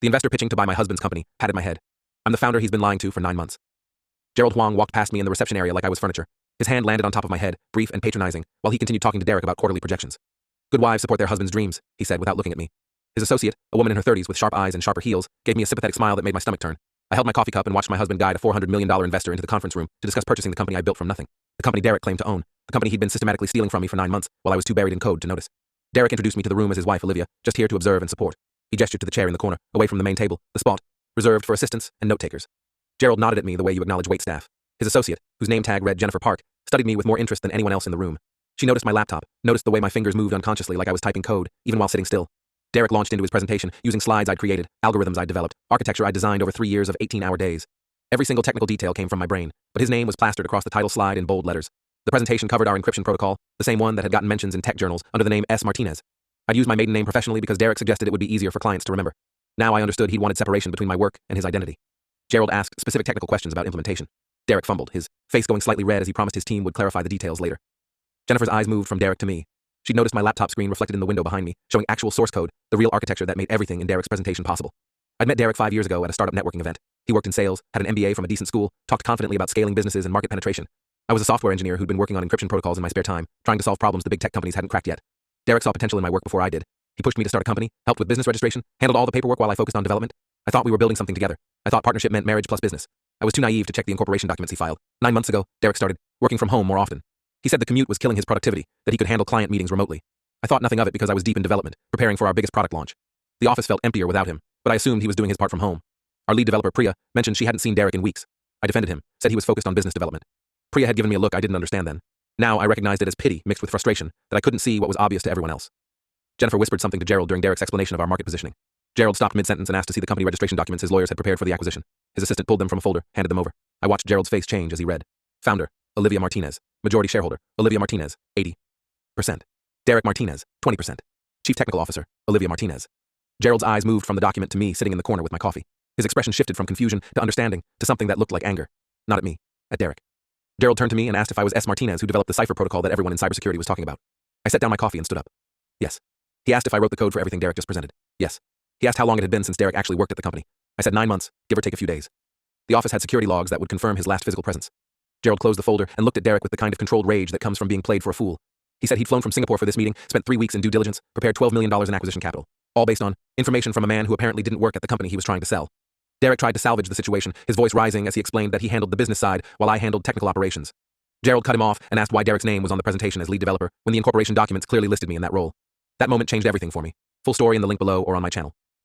The investor pitching to buy my husband's company patted my head. I'm the founder he's been lying to for 9 months. Gerald Huang walked past me in the reception area like I was furniture. His hand landed on top of my head, brief and patronizing, while he continued talking to Derek about quarterly projections. Good wives support their husbands' dreams, he said without looking at me. His associate, a woman in her 30s with sharp eyes and sharper heels, gave me a sympathetic smile that made my stomach turn. I held my coffee cup and watched my husband guide a $400 million investor into the conference room to discuss purchasing the company I built from nothing. The company Derek claimed to own. The company he'd been systematically stealing from me for 9 months while I was too buried in code to notice. Derek introduced me to the room as his wife, Olivia, just here to observe and support. He gestured to the chair in the corner, away from the main table, the spot, reserved for assistants and note-takers. Gerald nodded at me the way you acknowledge waitstaff. His associate, whose name tag read Jennifer Park, studied me with more interest than anyone else in the room. She noticed my laptop, noticed the way my fingers moved unconsciously like I was typing code, even while sitting still. Derek launched into his presentation using slides I'd created, algorithms I'd developed, architecture I'd designed over 3 years of 18-hour days. Every single technical detail came from my brain, but his name was plastered across the title slide in bold letters. The presentation covered our encryption protocol, the same one that had gotten mentions in tech journals under the name S. Martinez. I'd used my maiden name professionally because Derek suggested it would be easier for clients to remember. Now I understood he'd wanted separation between my work and his identity. Gerald asked specific technical questions about implementation. Derek fumbled, his face going slightly red as he promised his team would clarify the details later. Jennifer's eyes moved from Derek to me. She'd noticed my laptop screen reflected in the window behind me, showing actual source code, the real architecture that made everything in Derek's presentation possible. I'd met Derek 5 years ago at a startup networking event. He worked in sales, had an MBA from a decent school, talked confidently about scaling businesses and market penetration. I was a software engineer who'd been working on encryption protocols in my spare time, trying to solve problems the big tech companies hadn't cracked yet. Derek saw potential in my work before I did. He pushed me to start a company, helped with business registration, handled all the paperwork while I focused on development. I thought we were building something together. I thought partnership meant marriage plus business. I was too naive to check the incorporation documents he filed. 9 months ago, Derek started working from home more often. He said the commute was killing his productivity, that he could handle client meetings remotely. I thought nothing of it because I was deep in development, preparing for our biggest product launch. The office felt emptier without him, but I assumed he was doing his part from home. Our lead developer, Priya, mentioned she hadn't seen Derek in weeks. I defended him, said he was focused on business development. Priya had given me a look I didn't understand then. Now I recognized it as pity mixed with frustration, that I couldn't see what was obvious to everyone else. Jennifer whispered something to Gerald during Derek's explanation of our market positioning. Gerald stopped mid-sentence and asked to see the company registration documents his lawyers had prepared for the acquisition. His assistant pulled them from a folder, handed them over. I watched Gerald's face change as he read. Founder, Olivia Martinez. Majority shareholder, Olivia Martinez, 80%. Derek Martinez, 20%. Chief Technical Officer, Olivia Martinez. Gerald's eyes moved from the document to me sitting in the corner with my coffee. His expression shifted from confusion to understanding to something that looked like anger. Not at me, at Derek. Gerald turned to me and asked if I was S. Martinez, who developed the cipher protocol that everyone in cybersecurity was talking about. I set down my coffee and stood up. Yes. He asked if I wrote the code for everything Derek just presented. Yes. He asked how long it had been since Derek actually worked at the company. I said 9 months, give or take a few days. The office had security logs that would confirm his last physical presence. Gerald closed the folder and looked at Derek with the kind of controlled rage that comes from being played for a fool. He said he'd flown from Singapore for this meeting, spent 3 weeks in due diligence, prepared $12 million in acquisition capital, all based on information from a man who apparently didn't work at the company he was trying to sell. Derek tried to salvage the situation, his voice rising as he explained that he handled the business side while I handled technical operations. Gerald cut him off and asked why Derek's name was on the presentation as lead developer when the incorporation documents clearly listed me in that role. That moment changed everything for me. Full story in the link below or on my channel.